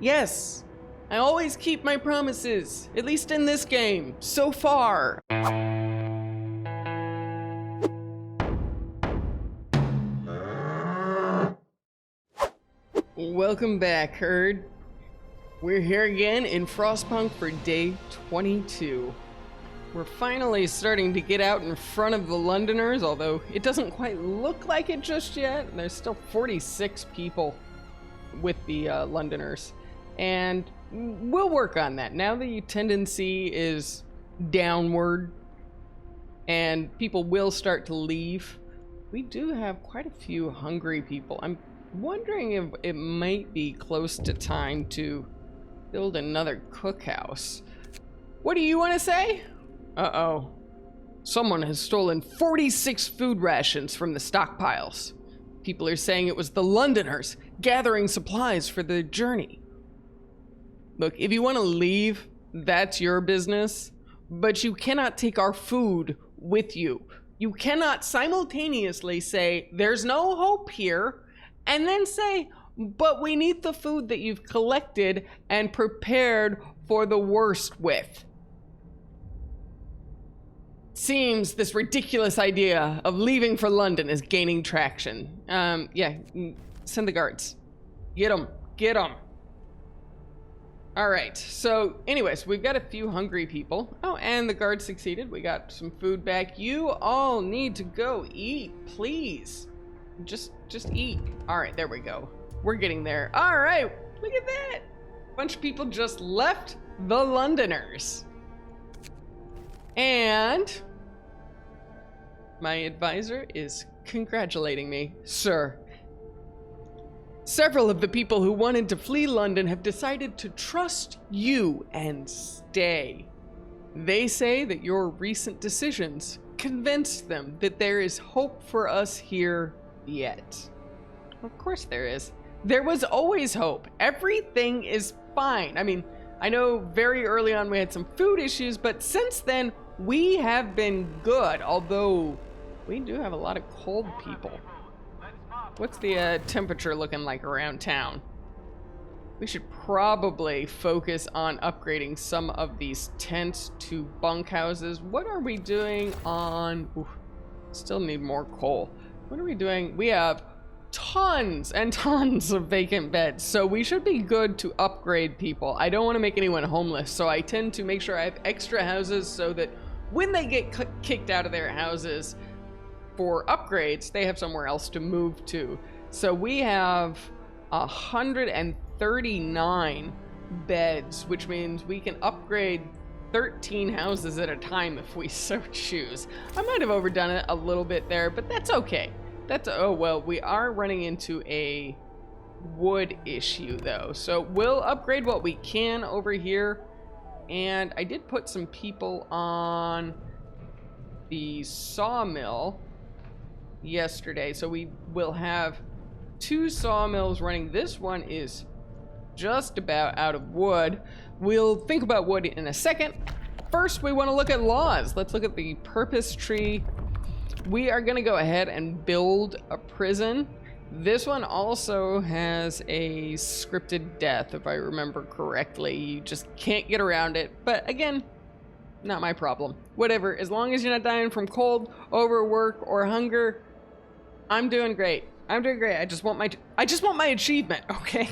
Yes, I always keep my promises, at least in this game, so far. Welcome back, herd. We're here again in Frostpunk for day 22. We're finally starting to get out in front of the Londoners, although it doesn't quite look like it just yet. There's still 46 people with the Londoners, and we'll work on that. Now the tendency is downward, and people will start to leave. We do have quite a few hungry people. I'm wondering if it might be close to time to build another cookhouse. What do you want to say? Uh-oh. Someone has stolen 46 food rations from the stockpiles. People are saying it was the Londoners gathering supplies for their journey. Look, if you want to leave, that's your business, but you cannot take our food with you. You cannot simultaneously say, there's no hope here, and then say, but we need the food that you've collected and prepared for the worst with. Seems this ridiculous idea of leaving for London is gaining traction. Yeah, send the guards. Get them, get them. All right, so anyways, we've got a few hungry people. Oh, and the guards succeeded. We got some food back. You all need to go eat, please. Just eat. All right, there we go. We're getting there. All right, look at that. A bunch of people just left the Londoners. And my advisor is congratulating me. Sir, several of the people who wanted to flee London have decided to trust you and stay. They say that your recent decisions convinced them that there is hope for us here yet. Of course there is. There was always hope. Everything is fine. I mean, I know very early on we had some food issues, but since then we have been good, although we do have a lot of cold people. What's the temperature looking like around town? We should probably focus on upgrading some of these tents to bunkhouses. What are we doing on... Ooh, still need more coal. What are we doing? We have tons and tons of vacant beds, so we should be good to upgrade people. I don't want to make anyone homeless, so I tend to make sure I have extra houses so that when they get kicked out of their houses for upgrades, they have somewhere else to move to. So we have 139 beds, which means we can upgrade 13 houses at a time if we so choose. I might have overdone it a little bit there, but that's okay. Oh well, we are running into a wood issue though, so we'll upgrade what we can over here. And I did put some people on the sawmill yesterday, so we will have 2 sawmills running. This one is just about out of wood. We'll think about wood in a second. First, we want to look at laws. Let's look at the purpose tree. We are going to go ahead and build a prison. This one also has a scripted death, if I remember correctly. You just can't get around it. But again, not my problem. Whatever, as long as you're not dying from cold, overwork, or hunger, I'm doing great. I'm doing great. I just want my achievement, okay?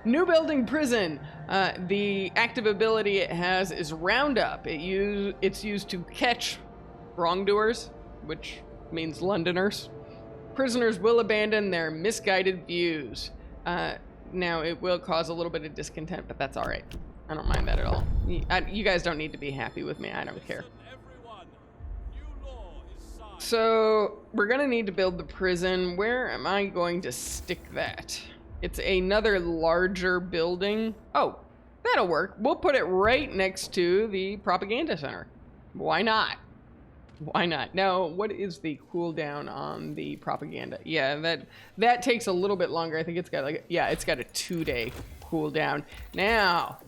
New building prison. The active ability it has is Roundup. It's used to catch wrongdoers, which means Londoners. Prisoners will abandon their misguided views. Now, it will cause a little bit of discontent, but that's all right. I don't mind that at all. You guys don't need to be happy with me. I don't care. So, we're going to need to build the prison. Where am I going to stick that? It's another larger building. Oh, that'll work. We'll put it right next to the propaganda center. Why not? Why not? Now, what is the cooldown on the propaganda? Yeah, that takes a little bit longer. I think it's got it's got a 2-day cooldown. Now,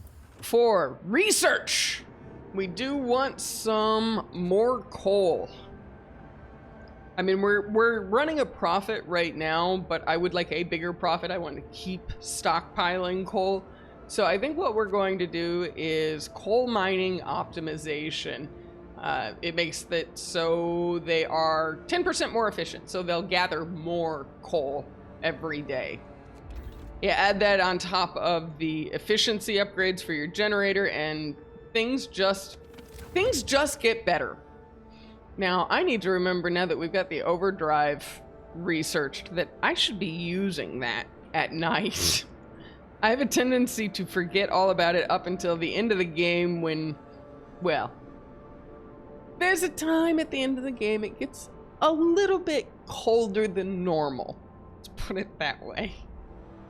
for research, we do want some more coal. I mean, we're running a profit right now, but I would like a bigger profit. I want to keep stockpiling coal. So I think what we're going to do is coal mining optimization. It makes that so they are 10% more efficient, so they'll gather more coal every day. Yeah, add that on top of the efficiency upgrades for your generator, and things just get better. Now, I need to remember, now that we've got the overdrive researched, that I should be using that at night. I have a tendency to forget all about it up until the end of the game when, well, there's a time at the end of the game it gets a little bit colder than normal. Let's put it that way.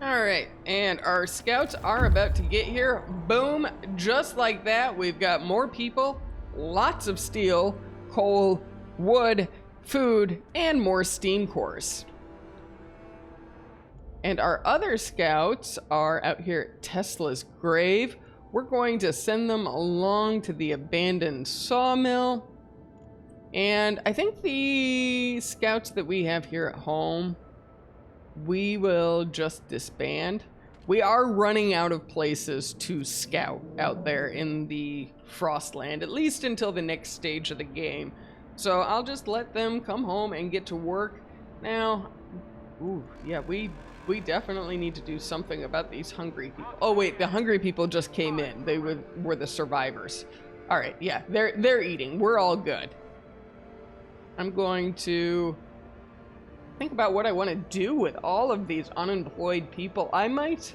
All right, and our scouts are about to get here. Boom, just like that, we've got more people, lots of steel, coal, wood, food, and more steam cores. And our other scouts are out here at Tesla's grave. We're going to send them along to the abandoned sawmill. And I think the scouts that we have here at home, we will just disband. We are running out of places to scout out there in the Frostland, at least until the next stage of the game. So I'll just let them come home and get to work. Now, ooh, yeah, we definitely need to do something about these hungry people. Oh wait, the hungry people just came in. They were the survivors. All right, yeah, they're eating. We're all good. I'm going to think about what I want to do with all of these unemployed people. I might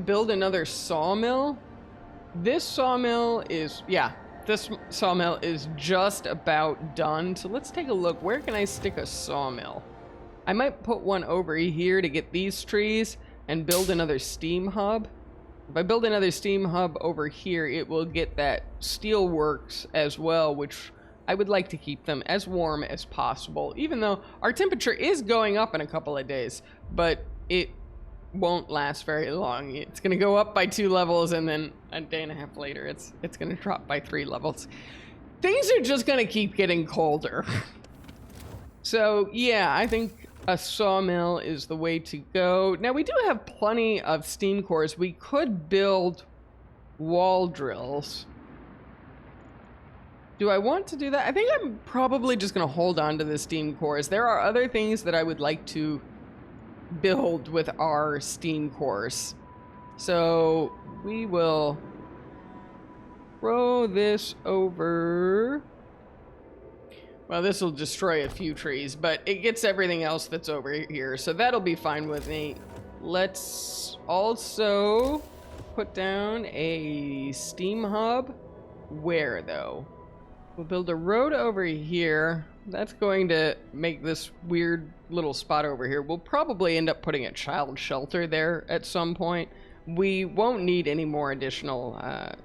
build another sawmill. This sawmill is just about done. So let's take a look. Where can I stick a sawmill? I might put one over here to get these trees and build another steam hub. If I build another steam hub over here, it will get that steel works as well, which I would like to keep them as warm as possible, even though our temperature is going up in a couple of days, but it won't last very long. It's going to go up by 2 levels, and then a day and a half later, it's going to drop by 3 levels. Things are just going to keep getting colder. So, yeah, I think a sawmill is the way to go. Now, we do have plenty of steam cores. We could build wall drills. Do I want to do that? I think I'm probably just going to hold on to the steam cores. There are other things that I would like to build with our steam cores. So we will throw this over. Well, this will destroy a few trees, but it gets everything else that's over here. So that'll be fine with me. Let's also put down a steam hub. Where, though? We'll build a road over here. That's going to make this weird little spot over here. We'll probably end up putting a child shelter there at some point. We won't need any more additional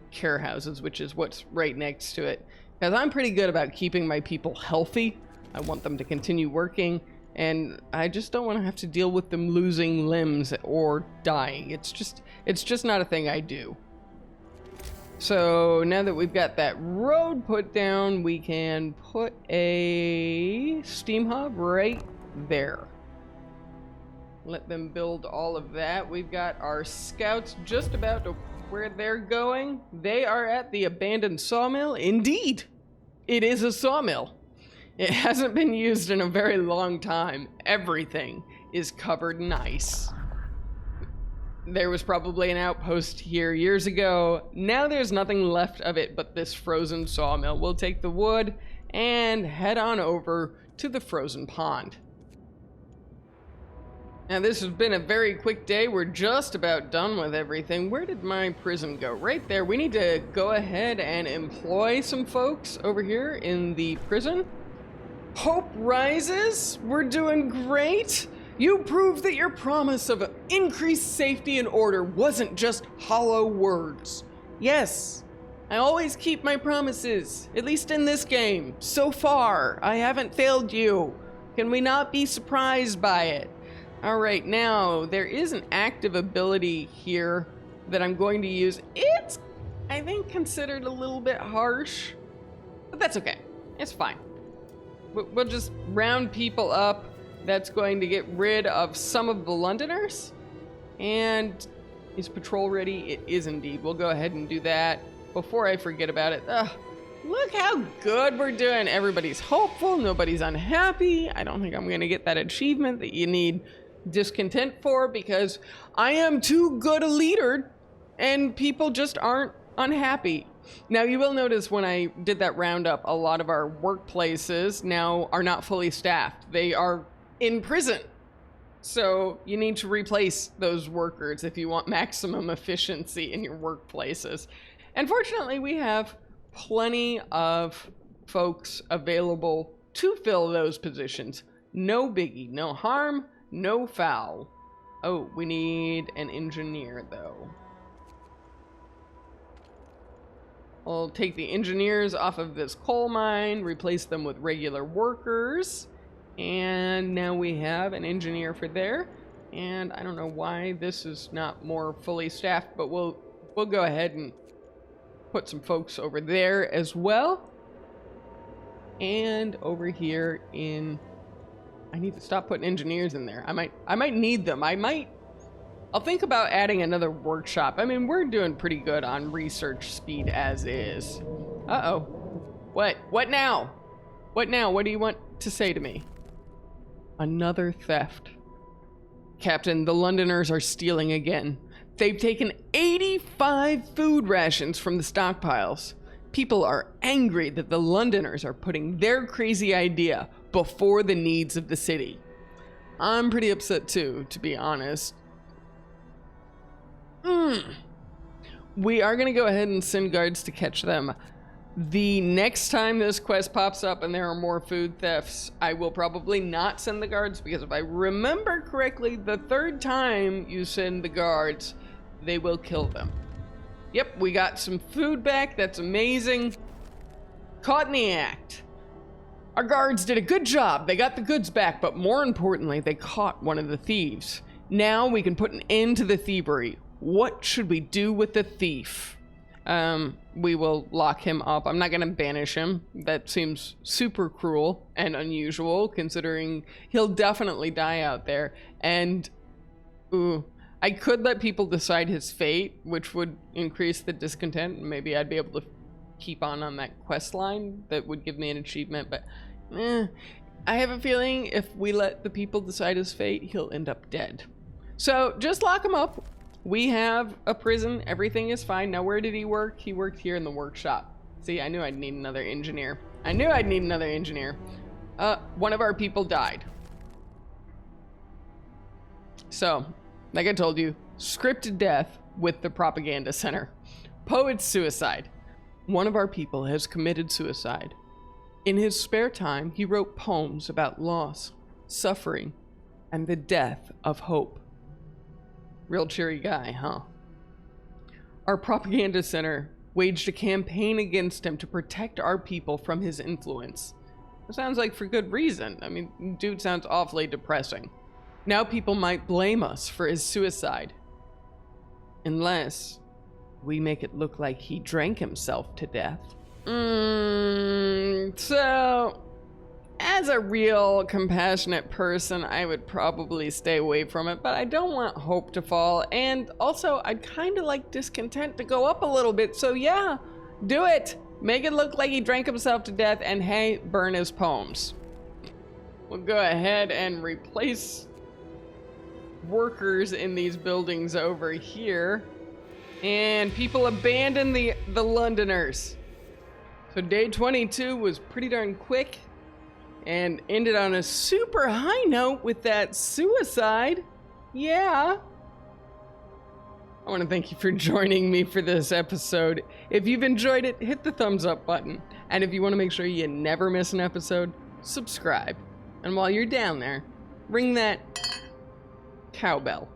care houses, which is what's right next to it. Because I'm pretty good about keeping my people healthy. I want them to continue working, and I just don't want to have to deal with them losing limbs or dying. It's just not a thing I do. So now that we've got that road put down, we can put a steam hub right there. Let them build all of that. We've got our scouts just about to where they're going. They are at the abandoned sawmill. Indeed, it is a sawmill. It hasn't been used in a very long time. Everything is covered nice. There was probably an outpost here years ago. Now there's nothing left of it but this frozen sawmill. We'll take the wood and head on over to the frozen pond. Now this has been a very quick day. We're just about done with everything. Where did my prison go? Right there. We need to go ahead and employ some folks over here in the prison. Hope rises. We're doing great. You proved that your promise of increased safety and order wasn't just hollow words. Yes, I always keep my promises, at least in this game. So far, I haven't failed you. Can we not be surprised by it? All right, now, there is an active ability here that I'm going to use. It's, I think, considered a little bit harsh, but that's okay. It's fine. we'll just round people up. That's going to get rid of some of the Londoners. And is patrol ready? It is indeed. We'll go ahead and do that before I forget about it. Ugh, look how good we're doing. Everybody's hopeful. Nobody's unhappy. I don't think I'm going to get that achievement that you need discontent for because I am too good a leader and people just aren't unhappy. Now, you will notice when I did that roundup, a lot of our workplaces now are not fully staffed. They are in prison. So you need to replace those workers if you want maximum efficiency in your workplaces. And fortunately, we have plenty of folks available to fill those positions. No biggie, no harm, no foul. Oh, we need an engineer though. I'll take the engineers off of this coal mine, replace them with regular workers. And now we have an engineer for there. And I don't know why this is not more fully staffed, but we'll go ahead and put some folks over there as well. And over here in, I need to stop putting engineers in there. I might need them. I'll think about adding another workshop. I mean, we're doing pretty good on research speed as is. Uh-oh. What? What now? What now? What do you want to say to me? Another theft. Captain, the Londoners are stealing again. They've taken 85 food rations from the stockpiles. People are angry that the Londoners are putting their crazy idea before the needs of the city. I'm pretty upset too, to be honest. We are going to go ahead and send guards to catch them. The next time this quest pops up and there are more food thefts, I will probably not send the guards because if I remember correctly, the third time you send the guards, they will kill them. Yep, we got some food back. That's amazing. Caught in the act. Our guards did a good job. They got the goods back, but more importantly, they caught one of the thieves. Now we can put an end to the thievery. What should we do with the thief? We will lock him up. I'm not going to banish him. That seems super cruel and unusual, considering he'll definitely die out there. And, I could let people decide his fate, which would increase the discontent. Maybe I'd be able to keep on that quest line that would give me an achievement. But, I have a feeling if we let the people decide his fate, he'll end up dead. So, just lock him up. We have a prison. Everything is fine. Now, where did he work? He worked here in the workshop. See, I knew I'd need another engineer. One of our people died. So, like I told you, scripted death with the propaganda center. Poet's suicide. One of our people has committed suicide. In his spare time, he wrote poems about loss, suffering, and the death of hope. Real cheery guy, huh? Our propaganda center waged a campaign against him to protect our people from his influence. It sounds like for good reason. I mean, dude sounds awfully depressing. Now people might blame us for his suicide. Unless we make it look like he drank himself to death. So, as a real compassionate person, I would probably stay away from it, but I don't want hope to fall, and also I'd kind of like discontent to go up a little bit, so yeah, do it! Make it look like he drank himself to death, and hey, burn his poems. We'll go ahead and replace workers in these buildings over here, and people abandon the Londoners. So day 22 was pretty darn quick. And ended on a super high note with that suicide. Yeah. I want to thank you for joining me for this episode. If you've enjoyed it, hit the thumbs up button. And if you want to make sure you never miss an episode, subscribe. And while you're down there, ring that cowbell.